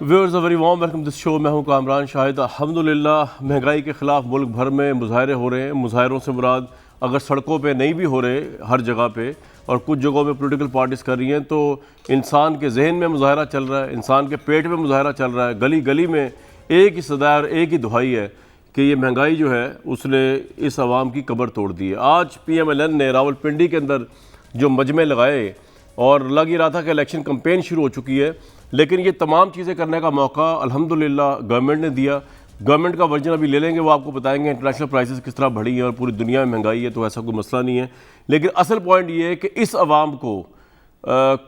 Viewers, very warm welcome this show. मैं हूं कामरान शाहिद। अल्हम्दुलिल्लाह महंगाई के ख़िलाफ़ मुल्क भर में मुजाहरे हो रहे हैं। मुजाहरों से मुराद अगर सड़कों पे नहीं भी हो रहे हर जगह पे और कुछ जगहों में पॉलिटिकल पार्टीज़ कर रही हैं, तो इंसान के जहन में मुजाहरा चल रहा है, इंसान के पेट में मुजाहरा चल रहा है। गली गली में एक ही सदा और एक ही दुहाई है कि ये महंगाई जो है उसने इस आवाम की कमर तोड़ दी है। आज PMLN ने रावलपिंडी के अंदर जो मजमे लगाए और लग ही रहा था कि इलेक्शन कैंपेन शुरू हो चुकी है, लेकिन ये तमाम चीज़ें करने का मौका अल्हम्दुलिल्लाह गवर्नमेंट ने दिया। गवर्नमेंट का वर्जन अभी ले लेंगे, वो आपको बताएंगे इंटरनेशनल प्राइसेस किस तरह बढ़ी हैं और पूरी दुनिया में महंगाई है, तो ऐसा कोई मसला नहीं है। लेकिन असल पॉइंट ये है कि इस आवाम को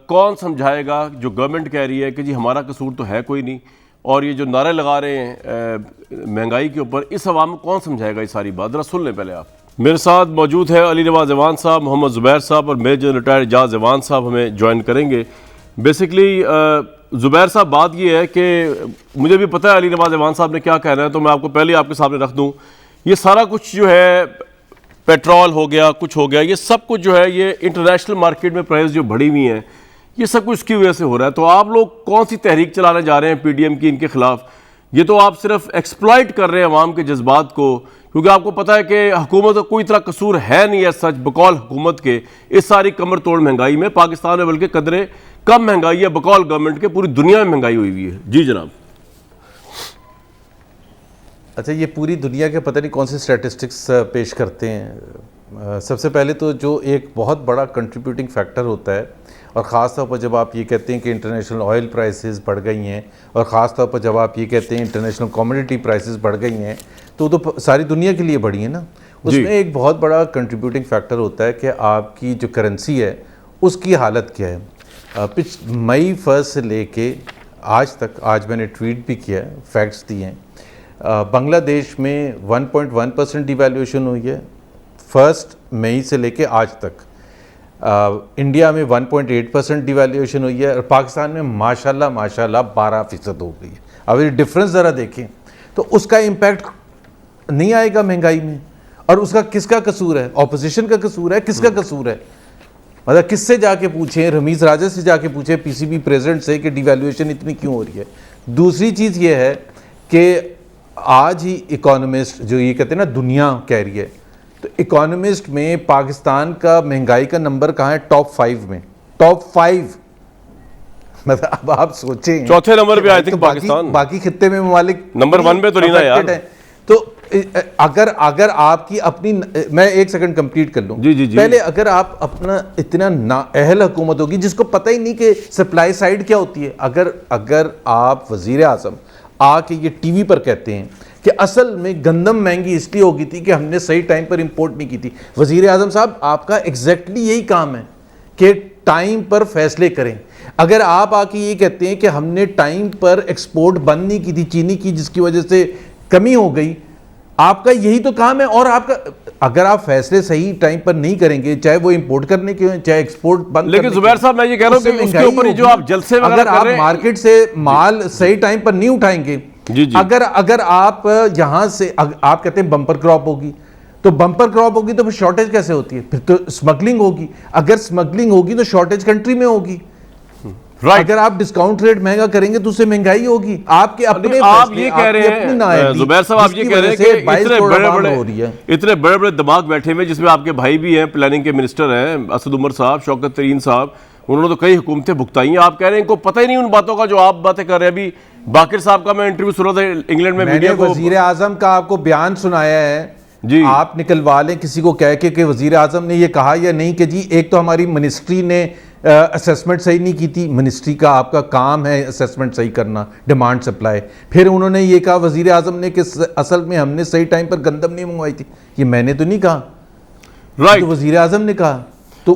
कौन समझाएगा जो गवर्नमेंट कह रही है कि जी हमारा कसूर तो है कोई नहीं, और ये जो नारे लगा रहे हैं महंगाई के ऊपर, इस आवाम को कौन समझाएगा ये सारी बात। ज़रा सुन लें पहले आप। मेरे साथ मौजूद है अली नवाज जवान साहब, मोहम्मद ज़ुबैर साहब और मेजर रिटायर्ड एजाज जवान साहब हमें ज्वाइन करेंगे। बेसिकली ज़ुबैर साहब, बात ये है कि मुझे भी पता है अली नवाज जवान साहब ने क्या कहना है, तो मैं आपको पहले आपके सामने रख दूं। ये सारा कुछ जो है, पेट्रोल हो गया, कुछ हो गया, ये सब कुछ जो है ये इंटरनेशनल मार्केट में प्राइस जो बढ़ी हुई हैं, ये सब कुछ इसकी वजह से हो रहा है। तो आप लोग कौन सी तहरीक चलाने जा रहे हैं PDM की इनके खिलाफ? ये तो आप सिर्फ एक्सप्लॉइट कर रहे हैं अवाम के जज्बात को, क्योंकि आपको पता है कि हुकूमत का कोई तरह कसूर है नहीं है सच बकौल हुकूमत के इस सारी कमर तोड़ महंगाई में। पाकिस्तान में बल्कि कदरे कम महंगाई है बकौल गवर्नमेंट के, पूरी दुनिया में महंगाई हुई हुई है। जी जनाब। अच्छा, ये पूरी दुनिया के पता नहीं कौन से स्टैटिस्टिक्स पेश करते हैं। सबसे पहले तो जो एक बहुत बड़ा कंट्रीब्यूटिंग फैक्टर होता है, और ख़ास तौर पर जब आप ये कहते हैं कि इंटरनेशनल ऑयल प्राइसेस बढ़ गई हैं, और ख़ास तौर पर जब आप ये कहते हैं इंटरनेशनल कमोडिटी प्राइसेस बढ़ गई हैं, तो सारी दुनिया के लिए बढ़ी है ना। उसमें एक बहुत बड़ा कंट्रीब्यूटिंग फैक्टर होता है कि आपकी जो करेंसी है उसकी हालत क्या है। मई 1 से लेके आज तक, आज मैंने ट्वीट भी किया है, फैक्ट्स दिए हैं। बांग्लादेश में 1.1% डिवैल्यूएशन हुई है 1 मई से लेके आज तक। इंडिया में 1.8% डिवैल्यूएशन हुई है, और पाकिस्तान में माशाल्लाह 12% हो गई है। अब ये डिफरेंस ज़रा देखें तो उसका इम्पैक्ट नहीं आएगा महंगाई में। और उसका किसका कसूर है? ऑपोजिशन का कसूर है? किसका कसूर है? मतलब किससे जाके पूछें? रमीज़ राजा से जाके पूछें, PCB प्रेसिडेंट से, कि डिवैल्यूएशन इतनी क्यों हो रही है। दूसरी चीज़ ये है कि आज ही इकोनॉमिस्ट जो ये कहते हैं ना दुनिया कह रही है, तो इकोनॉमिस्ट में पाकिस्तान का महंगाई का नंबर कहाँ है? टॉप 5 में, टॉप 5। मतलब अब आप सोचें, चौथे नंबर पे आई थिंक पाकिस्तान, बाकी खित्ते में ममालिक नंबर 1 पे तो नहीं ना यार। तो अगर आपकी अपनी, मैं 1 सेकंड कंप्लीट कर लूं। जी। पहले अगर आप अपना इतना नाअहल हुकूमत होगी जिसको पता ही नहीं कि सप्लाई साइड क्या होती है। अगर आप वजीर आजम आके ये टीवी पर कहते हैं कि असल में गंदम महंगी इसलिए हो गई थी कि हमने सही टाइम पर इंपोर्ट नहीं की थी। वजीर आजम साहब, आपका एग्जैक्टली यही काम है कि टाइम पर फैसले करें। अगर आप आके ये कहते हैं कि हमने टाइम पर एक्सपोर्ट बंद नहीं की थी चीनी की, जिसकी वजह से कमी हो गई, आपका यही तो काम है। और आपका, अगर आप फैसले सही टाइम पर नहीं करेंगे, चाहे वो इंपोर्ट करने के हो चाहे एक्सपोर्ट बंद। लेकिन जुबैर साहब, मैं ये कह रहा हूं कि उसके ऊपर जो आप जलसे वगैरह अगर आप मार्केट से माल सही टाइम पर नहीं उठाएंगे, अगर आप यहां से, आप कहते हैं बम्पर क्रॉप होगी, तो बम्पर क्रॉप होगी तो फिर शॉर्टेज कैसे होती है? फिर तो स्मगलिंग होगी। अगर स्मगलिंग होगी तो शॉर्टेज कंट्री में होगी। अगर आप डिस्काउंट रेट महंगा करेंगे तो उससे महंगाई होगी। आपके अपने, आप ये कह रहे हैं जुबैर साहब, आप ये कह रहे हैं कि इतने बड़े बड़े दिमाग बैठे हुए, जिसमें आपके भाई भी हैं, प्लानिंग के मिनिस्टर हैं, असद उमर साहब, शौकत तरीन साहब, उन्होंने तो कई हुकूमतें भुगताई हैं। आप कह रहे हैं इनको पता ही नहीं उन बातों का जो आप बातें कर रहे हैं। अभी बाकिर साहब का मैं इंटरव्यू सुन रहा था इंग्लैंड में, मीडिया को, वजीर आजम का आपको बयान सुनाया है जी। आप निकलवा लें किसी को कह के कि वजीर आजम ने ये कहा या नहीं कि जी एक तो हमारी मिनिस्ट्री ने असेसमेंट सही नहीं की थी। मिनिस्ट्री का आपका काम है असेसमेंट सही करना, डिमांड सप्लाई। फिर उन्होंने ये कहा वजीर आजम ने कि असल में हमने सही टाइम पर गंदम नहीं मंगवाई थी। ये मैंने तो नहीं कहा, राइट, तो वजीर आजम ने कहा। तो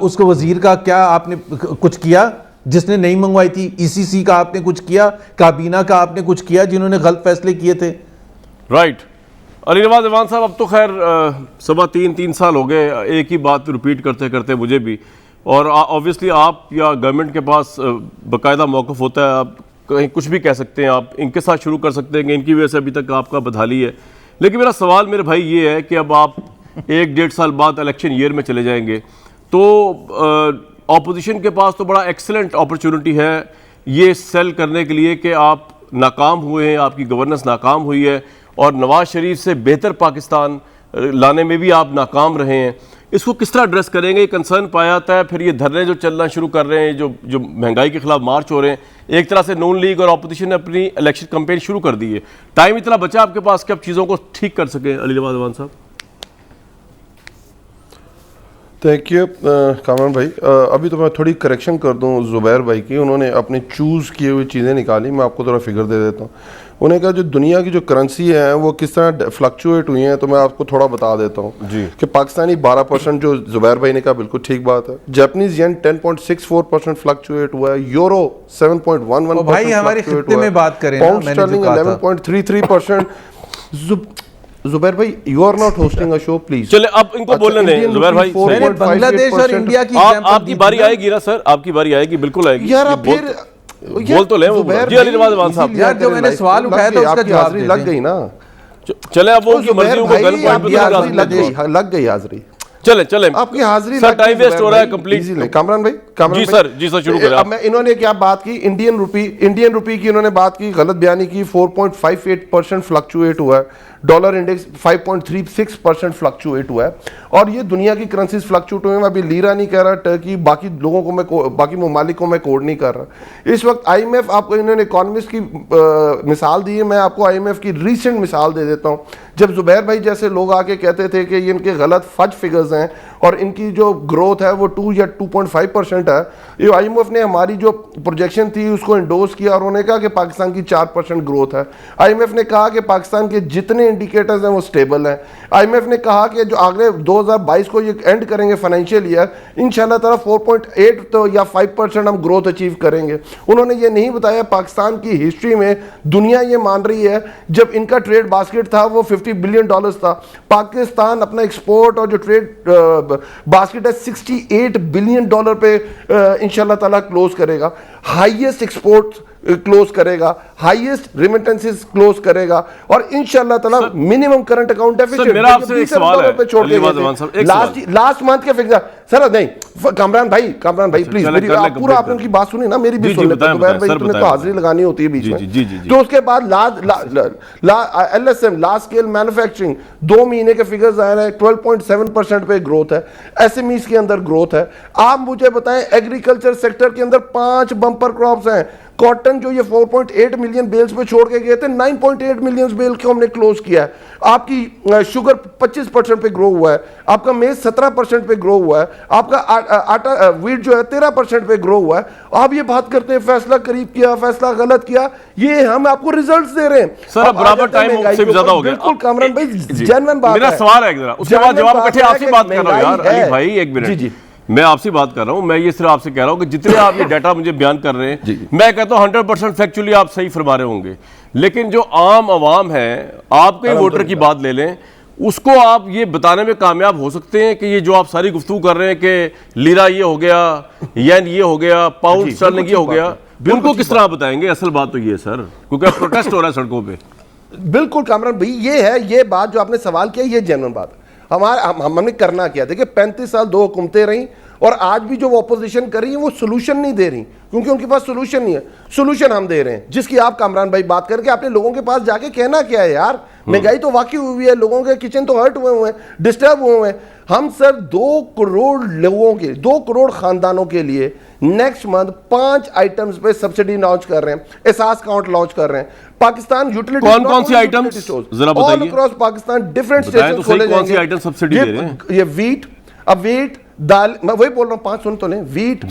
उसको वजीर का क्या आपने कुछ किया जिसने नहीं मंगवाई थी? ECC का आपने कुछ किया? काबीना का आपने कुछ किया जिन्होंने गलत फैसले किए थे? राइट। अली नवाज जवान साहब, अब तो खैर 3.25 साल हो गए एक ही बात रिपीट करते करते मुझे भी, और ऑब्वियसली आप या गवर्नमेंट के पास बाकायदा मौक़िफ़ होता है, आप कहीं कुछ भी कह सकते हैं, आप इनके साथ शुरू कर सकते हैं कि इनकी वजह से अभी तक आपका बदहाली है। लेकिन मेरा सवाल मेरे भाई ये है कि अब आप 1-1.5 साल बाद इलेक्शन ईयर में चले जाएंगे, तो ऑपोजिशन के पास तो बड़ा एक्सीलेंट अपॉर्चुनिटी है ये सेल करने के लिए कि आप नाकाम हुए हैं, आपकी गवर्नेंस नाकाम हुई है और नवाज शरीफ से बेहतर पाकिस्तान लाने में भी आप नाकाम रहे हैं, इसको किस तरह एड्रेस करेंगे? कंसर्न पाया जाता है। फिर ये धरने जो चलना शुरू कर रहे हैं, जो महंगाई के खिलाफ मार्च हो रहे हैं, एक तरह से नून लीग और ऑपोजिशन ने अपनी इलेक्शन कैंपेन शुरू कर दी है। टाइम इतना बचा आपके पास कि आप चीज़ों को ठीक कर सकें? अली नवाज अमान साहब। थैंक यू कामरान भाई। अभी तो मैं थोड़ी करेक्शन कर दूं ज़ुबैर भाई की, उन्होंने अपने चूज़ किए हुए चीज़ें निकाली, मैं आपको थोड़ा फिगर दे देता हूं। उन्हें कहा जो दुनिया की जो करेंसी है वो किस तरह फ्लक्चुएट हुई हैं, तो मैं आपको थोड़ा बता देता हूं जी कि पाकिस्तानी 12%, जो ज़ुबैर भाई ने कहा बिल्कुल ठीक बात है। जापानीज येन 10.64% फ्लक्चुएट हुआ है, यूरो 7.11% भाई हमारे खित्ते में बात करें ना, पाउंड मैंने जो स्टर्लिंग कहा था। 11.33%। ज़ुबैर भाई, you are not hosting a show please. चले अब इनको बोलने दें ज़ुबैर भाई। मैंने बांग्लादेश और इंडिया की आपकी बारी आएगी ना सर, आपकी बारी आएगी, बिल्कुल आएगी। यार ये आप फिर बोल तो ले वो। जी अली नवाज अमान साहब। यार जो मैंने सवाल उठाया था उसका जवाब दे लग गई ना। चले अब वो उनकी मर्जी, उनको गन पॉइंट पे लग गई हाजिरी। चले चले आपकी हाजिरी सर, टाइम वेस्ट हो रहा है कंप्लीट। कामरान भाई, जी सर शुरू करें। अब मैं, इन्होंने क्या बात की, इंडियन रुपी की इन्होंने बात की, गलत बयानी की। 4.58% फ्लक्चुएट हुआ है, डॉलर इंडेक्स 5.36% फ्लक्चुएट हुआ है, और ये दुनिया की करेंसीज फ्लक्चुएट हुए हैं। मैं अभी लीरा नहीं कह रहा, टर्की, बाकी लोगों को मैं, बाकी ममालिक को मैं कोड नहीं कर रहा। इस वक्त IMF, आपको इन्होंने इकोनॉमिस्ट की मिसाल दी है, मैं आपको IMF की रीसेंट मिसाल दे देता हूँ। जब ज़ुबैर भाई जैसे लोग आके कहते थे कि ये इनके गलत फज फिगर्स हैं और इनकी जो ग्रोथ है वो 2 या 2.5% है, ये IMF ने हमारी जो प्रोजेक्शन थी उसको इंडोर्स किया और उन्होंने कहा कि पाकिस्तान की 4% ग्रोथ है। IMF ने कहा कि पाकिस्तान के जितने इंडिकेटर्स हैं वो स्टेबल हैं। IMF ने कहा कि जो अगले 2022 को ये एंड करेंगे फाइनेंशियल ईयर, इंशाल्लाह ताला 4.8 तो या 5% हम ग्रोथ अचीव करेंगे। उन्होंने ये नहीं बताया पाकिस्तान की हिस्ट्री में दुनिया ये मान रही है, जब इनका ट्रेड बास्केट था वो $50 बिलियन था, पाकिस्तान अपना एक्सपोर्ट और जो ट्रेड बास्केट है $68 बिलियन पे इंशाल्लाह ताला क्लोज करेगा। हाईएस्ट एक्सपोर्ट क्लोज करेगा, हाईएस्ट रेमिटेंसेस क्लोज करेगा, और इंशाल्लाह ताला मिनिमम करंट अकाउंट डेफिसिट मेरा आपसे एक सवाल है छोड़ के लास्ट मंथ के फिगर सर नहीं। कामरान भाई प्लीज मेरी पूरा आपने उनकी बात सुनी ना, मेरी भी सुन लेते भाई, तुमने तो हाजिरी लगानी होती है बीच में। तो उसके बाद LSM लार्ज स्केल मैन्युफैक्चरिंग 2 महीने के फिगर्स आए हैं, 12.7% पे ग्रोथ है। SMEs के अंदर ग्रोथ है। आप मुझे बताएं, एग्रीकल्चर सेक्टर के अंदर 5 बम्पर क्रॉप्स हैं। कॉटन जो ये 4.8 मिलियन बेल्स पे छोड़ के गए थे, 9.8 मिलियन बेल को हमने क्लोज किया है। आपकी शुगर 25% पे ग्रो हुआ है, आपका मेज 17% पे ग्रो हुआ है, आपका आटा वीट जो है 13% पे ग्रो हुआ है। आप ये बात करते हैं फैसला करीब किया, फैसला गलत किया, ये हम आपको रिजल्ट्स दे रहे हैं सर। अब बराबर टाइम से भी ज्यादा हो गया। बिल्कुल कामरान भाई, जेन्युइन बात है। मेरा सवाल है जरा, उसके बाद जवाब इकट्ठे आपसे बात कर रहा हूं यार। अली भाई एक मिनट, जी मैं आपसे बात कर रहा हूं। मैं ये सिर्फ आपसे कह रहा हूं कि जितने आप ये डाटा मुझे बयान कर रहे हैं, मैं कहता हूं 100% फैक्चुअली आप सही फरमा रहे होंगे, लेकिन जो आम आवाम है, आपके ही वोटर की बात ले लें, उसको आप ये बताने में कामयाब हो सकते हैं कि ये जो आप सारी गुफ्तगू कर रहे हैं कि लीरा ये हो गया, येन ये हो गया, पाउंड स्टर्लिंग ये हो गया, उनको किस तरह बताएंगे? असल बात तो ये है सर, क्योंकि प्रोटेस्ट हो रहा है सड़कों पे। बिल्कुल कामरान भाई, ये है, ये बात जो आपने सवाल किया, ये जेन्युइन बात है। हमने करना क्या? देखिए 35 साल 2 हुकूमतें रहीं, और आज भी जो वो अपोजिशन कर रही है वो सोल्यूशन नहीं दे रही, क्योंकि उनके पास सोल्यूशन नहीं है। सोल्यूशन हम दे रहे हैं, जिसकी आप कामरान भाई बात करके आपने लोगों के पास जाके कहना क्या है यार? महंगाई तो वाकई हुई है, लोगों के किचन तो हर्ट हुए हैं, डिस्टर्ब हुए हैं। हम सर 2 करोड़ लोगों के, 2 करोड़ खानदानों के लिए नेक्स्ट मंथ 5 आइटम्स पे सब्सिडी लॉन्च कर रहे हैं, एहसास काउंट लॉन्च कर रहे हैं। पाकिस्तान यूटिलिटी कौन सी आइटम्स जरा बताइए? All across Pakistan different station खोले जाएंगे। कौन सी आइटम सब्सिडी दे रहे हैं? ये वीट, अब वीट, दाल, मैं वही बोल रहा हूँ, 5 सुन तो लें, वीट,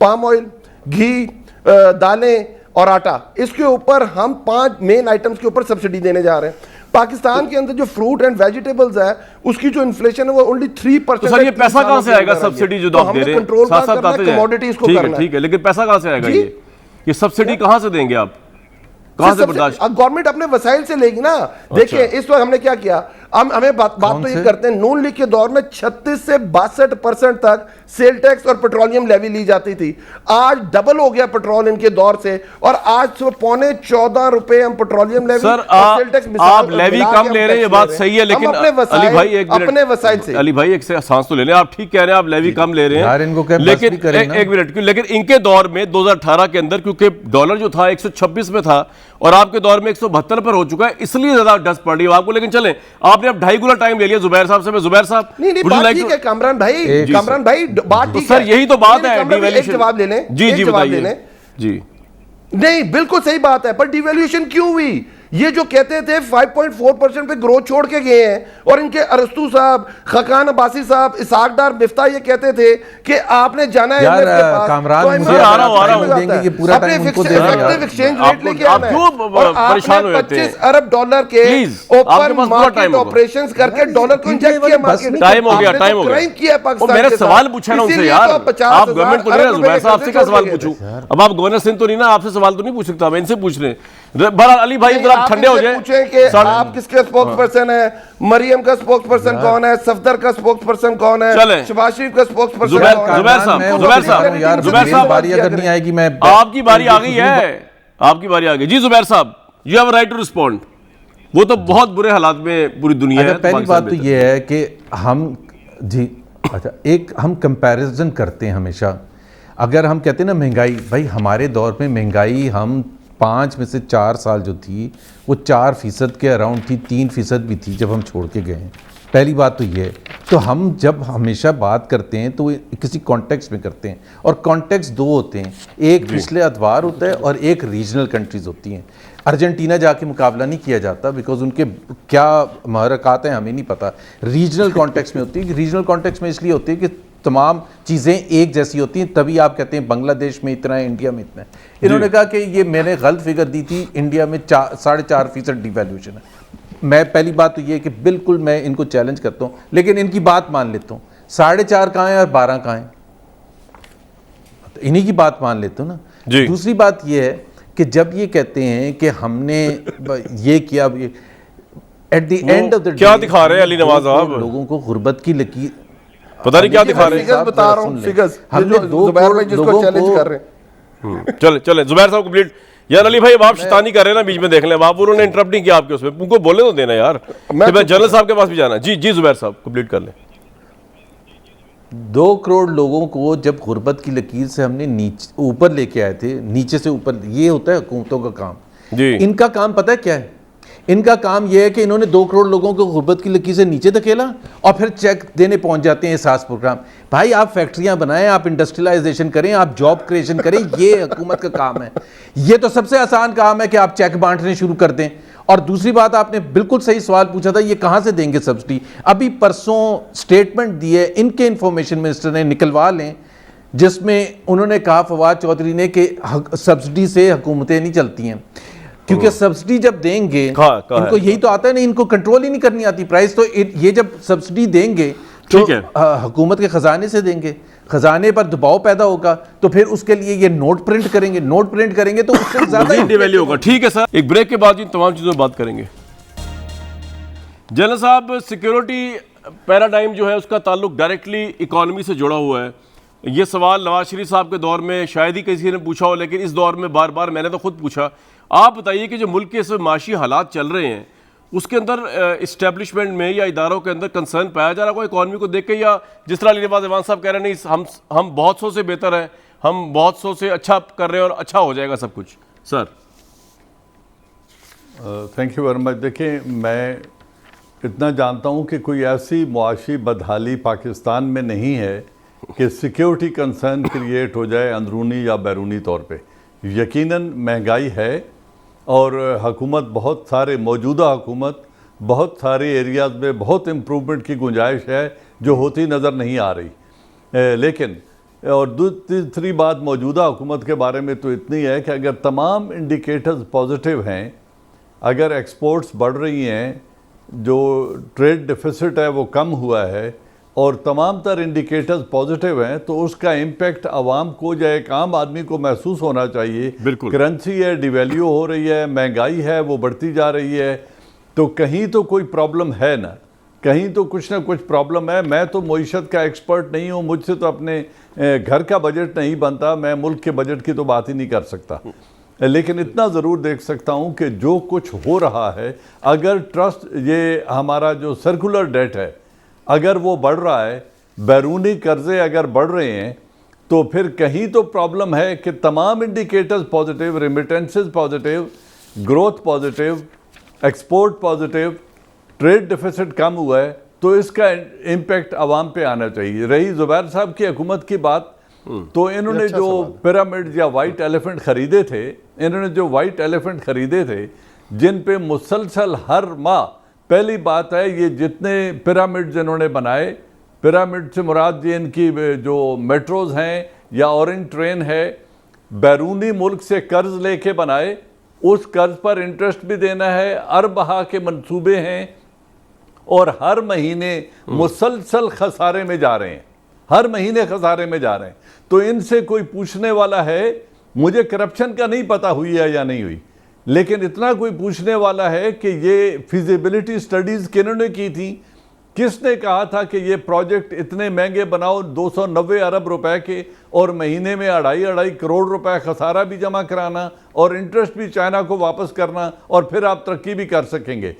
पाम ऑयल, घी, दालें और आटा, इसके ऊपर हम 5 मेन आइटम्स के ऊपर सब्सिडी देने जा रहे हैं। पाकिस्तान के अंदर जो फ्रूट एंड वेजिटेबल्स है, उसकी जो इन्फ्लेशन है वो ओनली 3%। सर ये पैसा कहां से आएगा? सब्सिडी जो आप दे रहे हैं, कमोडिटीज को करना है। ठीक है, लेकिन पैसा कहां से आएगा? ये सब्सिडी कहां से देंगे आप? कहां से बर्दाश्त? गवर्नमेंट अपने वसाइल से लेगी ना। देखिए इस वक्त हमने क्या किया, हम हमें बात तो ये करते हैं, नून लीग के दौर में 36 से 62% तक सेल टैक्स और पेट्रोलियम लेवी ली जाती थी। आज डबल हो गया पेट्रोल इनके दौर से, और आज तो ₹14.25 हम पेट्रोलियम लेवी सर और सेल टैक्स आप लेवी कम ले रहे हैं, ये बात सही है, लेकिन अली भाई एक मिनट, अपने वसाइल से, अली भाई एक से सांस तो ले लें, आप ठीक कह रहे हैं, आप लेवी कम ले रहे यार हैं, इनको क्या लेकिन बस भी करें ना। एक मिनट, लेकिन इनके दौर में 2018 के अंदर क्योंकि डॉलर जो था 126 में था और आपके दौर में 172 पर हो चुका है, इसलिए ज्यादा डस्ट पड़ रही है आपको। लेकिन चलें, आपने अब 2.5 गुना टाइम ले लिया जुबैर साहब से। मैं जुबैर साहब, नहीं बात ठीक है कामरान भाई, कामरान भाई बात ठीक है सर, यही तो बात है, डिवैल्यूएशन। जवाब ले लें जी जी बताइए जी। नहीं बिल्कुल सही बात है, पर डिवैल्यूएशन क्यों हुई? ये जो कहते थे 5.4% पे ग्रोथ छोड़ के गए हैं, और इनके अरस्तु साहब, खकान अब्बासी साहब, इसाक डार मिफ्ता ये कहते थे कि आपने जाना है यार, IMF के पास, कामरान तो मुझे IMF आ रहा हूं देंगे कि पूरा अपने टाइम उनको दे रहा है यार। एक्सचेंज रेट लेके आप आना है, क्यों और परेशान हो आपने जाते हैं? 25 अरब डॉलर के Please, आपके ओपन पास पूरा मार्केट टाइम होगा। ऑपरेशंस करके डॉलर को इंजेक्ट किया मार्केट। टाइम हो गया, टाइम हो गया। क्राइम किया पाकिस्तान मेरा के साथ। सवाल पूछा ना उनसे इसीलिए यार, तो 50,000 आप गवर्नमेंट को नहीं ना, अरब जुबैर रुपए साहब से के क्या कर्जे सवाल छोड़ के पूछूं? अब आप गवर्नर सिंह तो नहीं ना, आपसे सवाल तो नहीं पूछ सकता मैं, इनसे पूछ रहे हैं। बहरहाल अली भाई जरा ठंडे हो जाए, पूछें कि आप किसके स्पोक्स पर्सन है, मरियम का स्पोक्स पर्सन कौन है, सफदर का स्पोक्स पर्सन कौन है, चलें। शहबाज शरीफ का स्पोक्स पर्सन जुबैर कौन है? जुबैर साहब, यार जुबैर साहब बारी अगर नहीं आएगी मैं आपकी बारी आ गई है, आपकी बारी आ गई जी। जुबैर साहब, you have right to respond. वो तो बहुत बुरे हालात में पूरी दुनिया है। पहली बात तो ये है कि हम जी अच्छा एक हम कंपैरिजन करते हैं हमेशा। अगर हम कहते हैं ना महंगाई, भाई हमारे दौर में महंगाई हम 5 में से 4 साल जो थी वो 4% के अराउंड थी, 3% भी थी जब हम छोड़ के गए हैं। पहली बात तो ये है। तो हम जब हमेशा बात करते हैं तो किसी कॉन्टेक्स्ट में करते हैं, और कॉन्टेक्स्ट दो होते हैं, एक पिछले अदवार होता है और एक रीजनल कंट्रीज़ होती हैं। अर्जेंटीना जाके मुकाबला नहीं किया जाता बिकॉज उनके क्या महरक़ात हैं हमें नहीं पता। रीजनल कॉन्टेक्स्ट में होती है। रीजनल कॉन्टेक्स्ट में इसलिए होती है कि तमाम चीज़ें एक जैसी होती हैं, तभी आप कहते हैं बांग्लादेश में इतना है, इंडिया में इतना है। इन्होंने कहा कि ये मैंने गलत फिगर दी थी, इंडिया में 4.5% डिवैल्यूएशन है। मैं पहली बात तो ये कि बिल्कुल मैं इनको चैलेंज करता हूँ, लेकिन इनकी बात मान लेता हूँ। 4.5 कहाँ है और 12 कहाँ है, तो इन्हीं की बात मान लेता हूँ ना। दूसरी बात ये है कि जब ये कहते हैं कि हमने ये किया, at the end of the क्या दिखा रहे हैं अली नवाज साहब? लोगों को गुर्बत की लकीर पता नहीं क्या दिखा रहे हैं। बता रहा हूं फिगर्स, हमने 2 करोड़ लोगों चैलेंज कर रहे हैं। चले चले जुबैर साहब कंप्लीट। यार अली भाई अब आप शैतानी कर रहे हैं ना, बीच में देख लें आप, उन्होंने इंटरप्ट नहीं किया आपके उसमें, उनको बोलने तो देना यार। मैं जनरल साहब के पास भी जाना। जी जी जुबैर साहब कंप्लीट कर लें। 2 करोड़ लोगों को जब गुर्बत की लकीर से हमने नीचे ऊपर लेके आए थे, नीचे से ऊपर, ये होता है हुकूमतों का काम। जी इनका काम पता है क्या है? इनका काम यह है कि इन्होंने 2 करोड़ लोगों को गुर्बत की लकीर से नीचे धकेला और फिर चेक देने पहुंच जाते हैं एहसास प्रोग्राम। भाई आप फैक्ट्रियां बनाएं, आप इंडस्ट्रियलाइजेशन करें, आप जॉब क्रिएशन करें, ये हुकूमत का काम है। ये तो सबसे आसान काम है कि आप चेक बांटने शुरू कर दें। और दूसरी बात, आपने बिल्कुल सही सवाल पूछा था, ये कहां से देंगे सब्सिडी? अभी परसों स्टेटमेंट दी है इनके इंफॉर्मेशन मिनिस्टर ने, निकलवा लें, जिसमें उन्होंने कहा फवाद चौधरी ने कि सब्सिडी से हुकूमतें नहीं चलती हैं, क्योंकि सब्सिडी जब देंगे इनको यही तो आता है ना, इनको कंट्रोल ही नहीं करनी आती प्राइस। तो ये जब सब्सिडी देंगे तो हुकूमत के खजाने से देंगे, खजाने पर दबाव पैदा होगा, तो फिर उसके लिए ये नोट प्रिंट करेंगे, नोट प्रिंट करेंगे तो उससे ज्यादा डिवैल्यू होगा। ठीक है सर, एक ब्रेक के बाद इन तमाम चीज़ों पर बात करेंगे। जनरल साहब, सिक्योरिटी पैराडाइम जो है उसका ताल्लुक डायरेक्टली इकॉनमी से जुड़ा हुआ है। ये सवाल नवाज शरीफ साहब के दौर में शायद ही किसी ने पूछा हो, लेकिन इस दौर में बार बार मैंने तो खुद पूछा। आप बताइए कि जो मुल्क के इस माशी हालात चल रहे हैं उसके अंदर इस्टेब्लिशमेंट में या इदारों के अंदर कंसर्न पाया जा रहा है इकॉनमी को देख के, या जिस तरह अली नवाज ईमान साहब कह रहे हैं नहीं हम बहुत सौ से बेहतर हैं, हम बहुत सौ से अच्छा कर रहे हैं और अच्छा हो जाएगा सब कुछ? Sir thank you very much. देखिए, मैं इतना जानता हूँ कि कोई ऐसी मुआशी बदहाली पाकिस्तान में नहीं है कि सिक्योरिटी कंसर्न क्रिएट हो जाए अंदरूनी या बैरूनी तौर पे। यकीनन महंगाई है और हुकूमत बहुत सारे, मौजूदा हुकूमत बहुत सारे एरियाज़ में बहुत इम्प्रूवमेंट की गुंजाइश है जो होती नज़र नहीं आ रही। लेकिन और दूसरी बात मौजूदा हुकूमत के बारे में तो इतनी है कि अगर तमाम इंडिकेटर्स पॉजिटिव हैं, अगर एक्सपोर्ट्स बढ़ रही हैं, जो ट्रेड डिफिसिट है वो कम हुआ है और तमाम तर इंडिकेटर्स पॉजिटिव हैं, तो उसका इम्पेक्ट आवाम को या एक आम आदमी को महसूस होना चाहिए। बिल्कुल। करेंसी है डिवैल्यू हो रही है, महंगाई है वो बढ़ती जा रही है, तो कहीं तो कोई प्रॉब्लम है ना, कहीं तो कुछ ना कुछ प्रॉब्लम है। मैं तो मईशत का एक्सपर्ट नहीं हूँ, मुझसे तो अपने घर का बजट नहीं बनता, मैं मुल्क के बजट की तो बात ही नहीं कर सकता। लेकिन इतना ज़रूर देख सकता हूँ कि जो कुछ हो रहा है, अगर ट्रस्ट, ये हमारा जो सर्कुलर डेट है, अगर वो बढ़ रहा है, बैरूनी कर्जे अगर बढ़ रहे हैं, तो फिर कहीं तो प्रॉब्लम है कि तमाम indicators positive, remittances positive, growth positive, export positive, trade deficit कम हुआ है, तो इसका इम्पैक्ट आवाम पे आना चाहिए। रही ज़ुबैर साहब की हुकूमत की बात, तो इन्होंने जो पिरामिड या वाइट एलिफेंट खरीदे थे, जिन पे मुसलसल हर माह, पहली बात है ये जितने पिरामिड्स इन्होंने बनाए, पिरामिड से मुराद ये इनकी जो मेट्रोज हैं या ऑरेंज ट्रेन है, बैरूनी मुल्क से कर्ज लेके बनाए, उस कर्ज पर इंटरेस्ट भी देना है, अरबहा के मंसूबे हैं, और हर महीने मुसलसल खसारे में जा रहे हैं, हर महीने खसारे में जा रहे हैं। तो इनसे कोई पूछने वाला है, मुझे करप्शन का नहीं पता हुई है या नहीं हुई, लेकिन इतना कोई पूछने वाला है कि ये फिजिबिलिटी स्टडीज़ किन्होंने की थी, किसने कहा था कि ये प्रोजेक्ट इतने महंगे बनाओ 290 अरब रुपए के, और महीने में 2.5 करोड़ रुपए खसारा भी जमा कराना और इंटरेस्ट भी चाइना को वापस करना, और फिर आप तरक्की भी कर सकेंगे।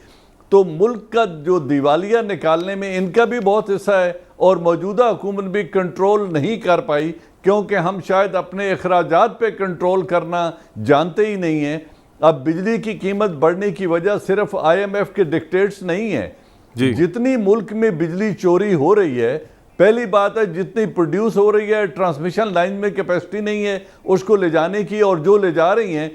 तो मुल्क का जो दिवालिया निकालने में इनका भी बहुत हिस्सा है, और मौजूदा हुकूमत भी कंट्रोल नहीं कर पाई, क्योंकि हम शायद अपने अखराजात पे कंट्रोल करना जानते ही नहीं हैं। अब बिजली की कीमत बढ़ने की वजह सिर्फ IMF के डिक्टेट्स नहीं है, जितनी मुल्क में बिजली चोरी हो रही है, पहली बात है जितनी प्रोड्यूस हो रही है, ट्रांसमिशन लाइन में कैपेसिटी नहीं है उसको ले जाने की, और जो ले जा रही हैं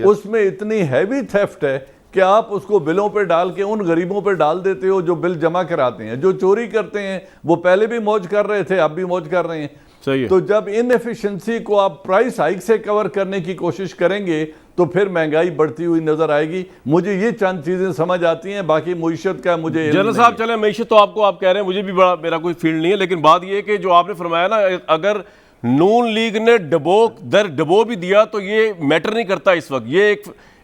उसमें इतनी हैवी थेफ्ट है कि आप उसको बिलों पे डाल के उन गरीबों पे डाल देते हो जो बिल जमा कराते हैं। जो चोरी करते हैं वो पहले भी मौज कर रहे थे, अब भी मौज कर रहे हैं। सही है। तो जब इनएफिशिएंसी को आप प्राइस हाइक से कवर करने की कोशिश करेंगे तो फिर महंगाई बढ़ती हुई नजर आएगी। मुझे ये चंद चीजें समझ आती हैं, बाकी मईशत का मुझे जनरल साहब चले, मईशत तो आपको आप कह रहे हैं, मुझे भी बड़ा मेरा कोई फील्ड नहीं है, लेकिन बात ये है कि जो आपने फरमाया ना, अगर नून लीग ने डबो भी दिया तो ये मैटर नहीं करता इस वक्त। ये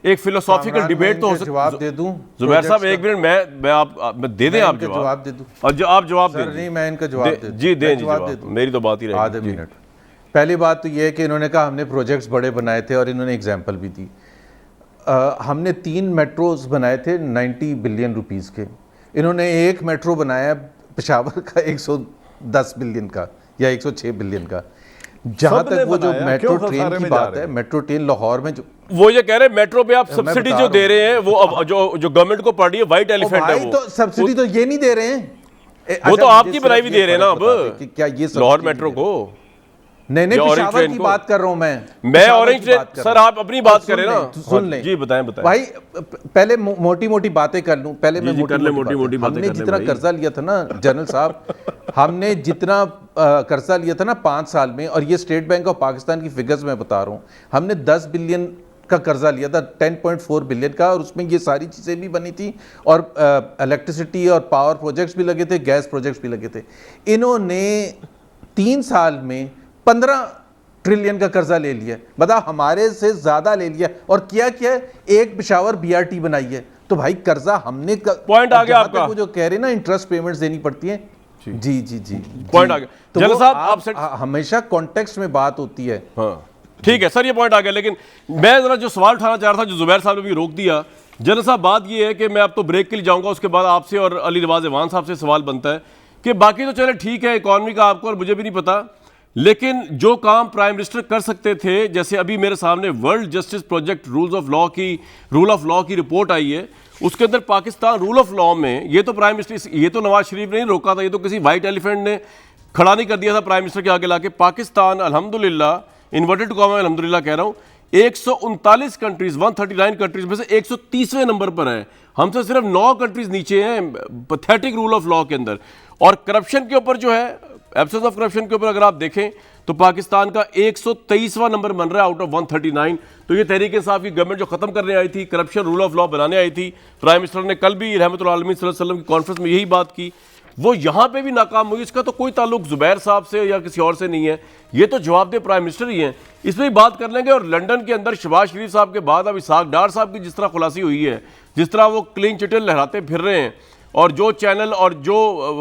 एक फिलोसॉफिकल डिबेट तो हो सकता है। जवाब दे दूं जुबैर साहब, एक मिनट, मैं दे दें, आप जवाब दे दूं, और आप जवाब दें। नहीं, मैं इनका जवाब दे जी दें, जवाब, मेरी तो बात ही रही आधे मिनट। पहली बात तो ये है कि इन्होंने कहा हमने प्रोजेक्ट्स बड़े बनाए थे, और इन्होंने एग्जाम्पल भी दी। हमने 3 मेट्रोज बनाए थे 90 बिलियन रुपीस के, इन्होंने एक मेट्रो बनाया पेशावर का 110 बिलियन का या 106 बिलियन का। जहां तक वो जो मेट्रो ट्रेन की बात है, मेट्रो ट्रेन लाहौर में जो वो ये कह रहे हैं मेट्रो पे आप सब्सिडी जो दे रहे हैं, वो अब जो गवर्नमेंट को पड़ रही है व्हाइट एलिफेंट है, वो तो सब्सिडी तो ये नहीं दे रहे हैं, वो तो आपकी बनाई भी दे रहे हैं ना। अब क्या ये लाहौर मेट्रो को नहीं, पेशावर की बात कर रहा हूं मैं ऑरेंज ट्रेन। सर आप अपनी बात करें ना, सुन लें जी, बताएं भाई। पहले मोटी मोटी बातें कर लूं, पहले मैं मोटी बातें। हमने जितना कर्जा लिया था ना जनरल साहब, हमने जितना कर्जा लिया था ना 5 साल में, और ये स्टेट बैंक ऑफ पाकिस्तान की फिगर्स मैं बता रहा हूं, हमने 10 बिलियन का कर्जा लिया था, 10.4 बिलियन का, और उसमें ये सारी चीज़ें भी बनी थी, और इलेक्ट्रिसिटी और पावर प्रोजेक्ट्स भी लगे थे, गैस प्रोजेक्ट्स भी लगे थे। इन्होंने 3 साल में 15 ट्रिलियन का कर्जा ले लिया, बताओ, हमारे से ज्यादा ले लिया। और किया क्या है, एक पेशावर BRT बनाई है। तो भाई कर्जा हमने पॉइंट आ गया आपका, वो जो कह रहे ना इंटरेस्ट पेमेंट्स देनी पड़ती है। जी जी जी, पॉइंट आ गया। तो जनरल साहब आपसे हमेशा कॉन्टेक्स्ट में बात होती है। हाँ ठीक है सर, ये पॉइंट आ गया, लेकिन मैं जरा जो सवाल उठाना चाह रहा था, जो जुबैर साहब ने भी रोक दिया। जनरल साहब, बात ये है कि मैं अब तो ब्रेक के लिए जाऊंगा, उसके बाद आपसे और अली रिवाज ईवान साहब से सवाल बनता है कि बाकी तो चले ठीक है, इकॉनमी का आपको और मुझे भी नहीं पता, लेकिन जो काम प्राइम मिनिस्टर कर सकते थे, जैसे अभी मेरे सामने world justice project rule of law की रिपोर्ट आई है, उसके अंदर पाकिस्तान रूल ऑफ लॉ में, ये तो प्राइम मिनिस्टर, ये तो नवाज शरीफ ने नहीं रोका था, ये तो किसी वाइट एलिफेंट ने खड़ा नहीं कर दिया था प्राइम मिनिस्टर के आगे लाके। पाकिस्तान अल्हम्दुलिल्लाह, इन्वर्टेड कॉमा में अल्हम्दुलिल्लाह कह रहा हूँ, 139 कंट्रीज, 139 कंट्रीज में से 130वें नंबर पर है। हमसे सिर्फ 9 कंट्रीज नीचे हैं पैथेटिक रूल ऑफ लॉ के अंदर। और करप्शन के ऊपर जो है, एब्सेंस ऑफ करप्शन के ऊपर अगर आप देखें तो पाकिस्तान का 123वां नंबर बन रहा है आउट ऑफ 139। तो ये तहरीक इंसाफ की गवर्नमेंट जो खत्म करने आई थी, करप्शन रूल ऑफ लॉ बनाने आई थी, प्राइम मिनिस्टर ने कल भी रहमतुल्लाह अलैहि वसल्लम की कॉन्फ्रेंस में यही बात की। वो यहाँ पे भी नाकाम हुई। इसका तो कोई ताल्लुक जुबैर साहब से या किसी और से नहीं है, ये तो जवाबदेह प्राइम मिनिस्टर ही हैं, इसमें भी बात कर लेंगे। और लंदन के अंदर शहबाज शरीफ साहब के बाद अब इसहाक डार साहब की जिस तरह खुलासी हुई है, जिस तरह वो क्लीन चिट लहराते फिर रहे हैं, और जो चैनल और जो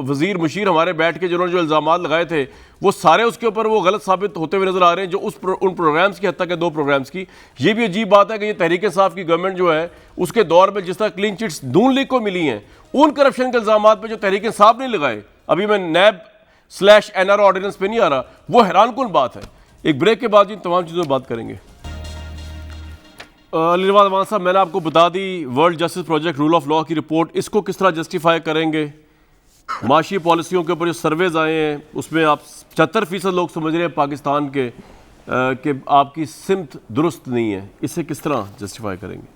वजीर मुशीर हमारे बैठ के जिन्होंने जो इल्ज़ामात लगाए थे वो सारे उसके ऊपर वो गलत साबित होते हुए नजर आ रहे हैं, जो उन प्रोग्राम्स की, हद तक 2 प्रोग्राम्स की। ये भी अजीब बात है कि ये तहरीक इंसाफ की गवर्नमेंट जो है उसके दौर में जिस तरह क्लीन चिट्स नून लीग को मिली हैं, उन करप्शन के इल्ज़ामात पे जो तहरीक इंसाफ ने लगाए, अभी मैं नैब/NR ऑर्डिनेंस पे नहीं आ रहा, वो हैरानकुन बात है। एक ब्रेक के बाद इन तमाम चीज़ों पर बात करेंगे। अली रिवाज अमान साहब, मैंने आपको बता the world justice project rule of law की रिपोर्ट, इसको किस तरह जस्टिफाई करेंगे? माशी पॉलिसियों के ऊपर जो सर्वेज आए हैं उसमें आप 75% लोग समझ रहे हैं पाकिस्तान के कि आपकी सिमत दुरुस्त नहीं है, इसे किस तरह जस्टिफाई करेंगे?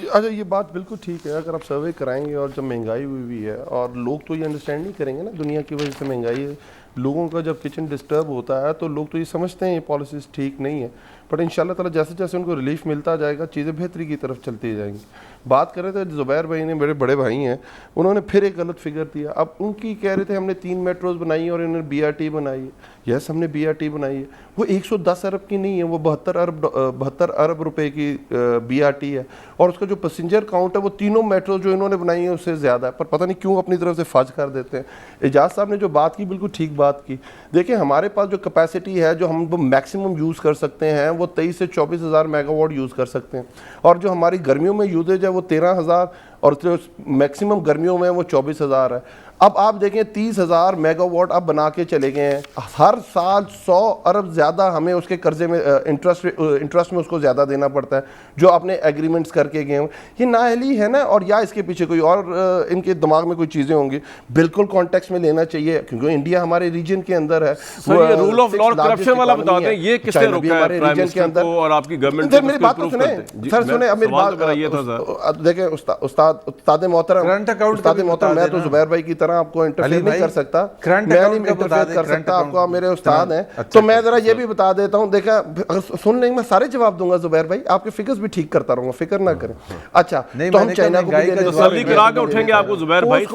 अच्छा, ये बात बिल्कुल ठीक है। अगर आप सर्वे कराएंगे और जब महंगाई हुई हुई है और लोग तो ये अंडरस्टैंड नहीं करेंगे ना, दुनिया की वजह से महंगाई है, लोगों का जब किचन डिस्टर्ब होता है तो लोग तो ये समझते हैं ये पॉलिसीज़ ठीक नहीं है, बट इंशाल्लाह ताला जैसे जैसे उनको रिलीफ मिलता जाएगा चीज़ें बेहतरी की तरफ चलती जाएंगी। बात कर रहे थे जुबैर भाई ने, मेरे बड़े भाई हैं, उन्होंने फिर एक गलत फिगर दिया। अब उनकी कह रहे थे हमने 3 मेट्रोज बनाई और इन्होंने BRT बनाई है। यस, हमने BRT बनाई है, वो 110 अरब की नहीं है, वो 72 अरब रुपए की BRT है, और उसका जो पैसेंजर काउंट है वो तीनों मेट्रो जो इन्होंने बनाई है उससे ज़्यादा है, पर पता नहीं क्यों अपनी तरफ से फज कर देते हैं। एजाज साहब ने जो बात की बिल्कुल ठीक बात की। देखिए, हमारे पास जो कैपेसिटी है जो हम मैक्सिमम यूज़ कर सकते हैं वो 23 से 24 हज़ार मेगावाट यूज़ कर सकते हैं, और जो हमारी गर्मियों में यूजेज है वो 13,000 और जो मैक्सिमम गर्मियों में वो 24,000 है। अब आप देखें 30,000 मेगावाट अब बना के चले गए हैं, हर साल 100 अरब ज़्यादा हमें उसके कर्जे में इंटरेस्ट में उसको ज़्यादा देना पड़ता है जो आपने एग्रीमेंट्स करके गए हैं। ये नाअहली है ना, और या इसके पीछे कोई और इनके दिमाग में कोई चीज़ें होंगी, बिल्कुल कॉन्टेक्स्ट में लेना चाहिए, क्योंकि इंडिया हमारे रीजन के अंदर है। ये रूल ऑफ लॉ करप्शन वाला बता दें, ये किसने रोका है प्राइम मिनिस्टर को और आपकी गवर्नमेंट को? मेरी बात तो सुने सर, सुने अब मेरी बात देखें। उस्ताद मोहतरम, मैं तो जुबैर भाई की तरह आपको इंटरफेयर नहीं कर सकता, मैं नहीं इंटरफेयर कर सकता आपको, मेरे उस्ताद हैं। तो मैं जरा ये भी बता देता हूँ, देखा अगर सुन लेंगे मैं सारे जवाब दूंगा जुबैर भाई, आपके फिगर्स भी ठीक करता रहूंगा, फिक्र ना करें। अच्छा, तो हम चाइना को भी तसल्ली करा के उठेंगे आपको जुबैर भाई।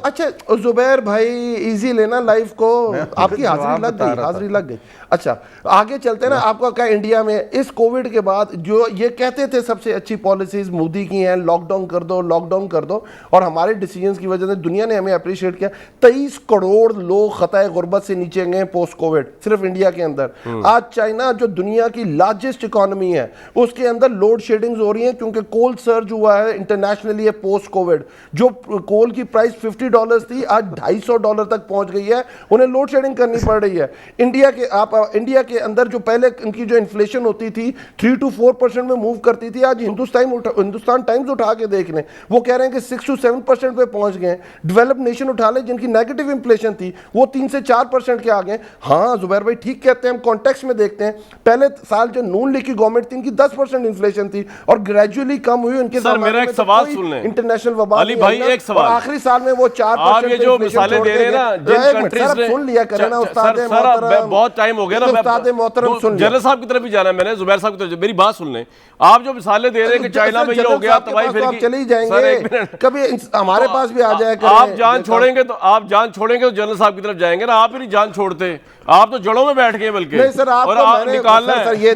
अच्छा जुबैर भाई, इजी लेना लाइफ को, आपकी हाजिरी लग गई। अच्छा, आगे चलते ना। आपका क्या इंडिया में इस कोविड के बाद जो ये कहते थे सबसे अच्छी पॉलिसीज मोदी की हैं, लॉकडाउन कर दो, लॉकडाउन कर दो, और हमारे डिसीजंस की वजह से दुनिया ने हमें अप्रिशिएट किया। 23 करोड़ लोग खताए गुर्बत से नीचे गए पोस्ट कोविड, सिर्फ इंडिया के अंदर। आज चाइना जो दुनिया की लार्जेस्ट इकोनॉमी है उसके अंदर लोड शेडिंग्स हो रही हैं क्योंकि कोल सर्ज हुआ है इंटरनेशनली पोस्ट कोविड। जो कोल की प्राइस $50 थी आज $250 तक पहुंच गई है, उन्हें लोड शेडिंग करनी पड़ रही है। इंडिया के अंदर जो पहले इनकी जो इन्फ्लेशन होती थी 3 to 4% में मूव करती थी, आज हिंदुस्तान टाइम्स उठा के देख लें, वो कह रहे हैं कि 6 to 7% पे पहुंच गए। डेवलप्ड नेशन उठा ले जिनकी नेगेटिव इन्फ्लेशन थी वो 3 से 4% के आ गए। हाँ जुबैर भाई ठीक कहते हैं, हम कॉन्टेक्स्ट में देखते हैं, पहले साल जो नून लीग की गवर्नमेंट थी इनकी 10% इन्फ्लेशन थी और ग्रेजुअली कम हुई उनके। सर मेरा एक सवाल सुन लें, इंटरनेशनल वबा अली भाई एक सवाल, आखिरी साल में वो 4% ये जो मिसालें दे रहे हैं ना जिन कंट्रीज ने, सुन लिया करें ना उस्ताद मोहतरम, बहुत टाइम हो गया ना, उस्ताद मोहतरम सुन, जनरल साहब की तरफ भी जाना है मैंने, जुबैर साहब की तरफ, मेरी बात सुन लें। आप जो मिसालें दे रहे हैं कि चाइना में ये हो गया, तबाही फिर की, चले जाएंगे कभी हमारे पास भी आ जाए। आप जान छोड़ेंगे तो जनरल साहब की तरफ जाएंगे ना, आप ही नहीं जान छोड़ते, आप तो जड़ों में बैठ गए बल्कि। नहीं सर, और आप निकालना है। सर ये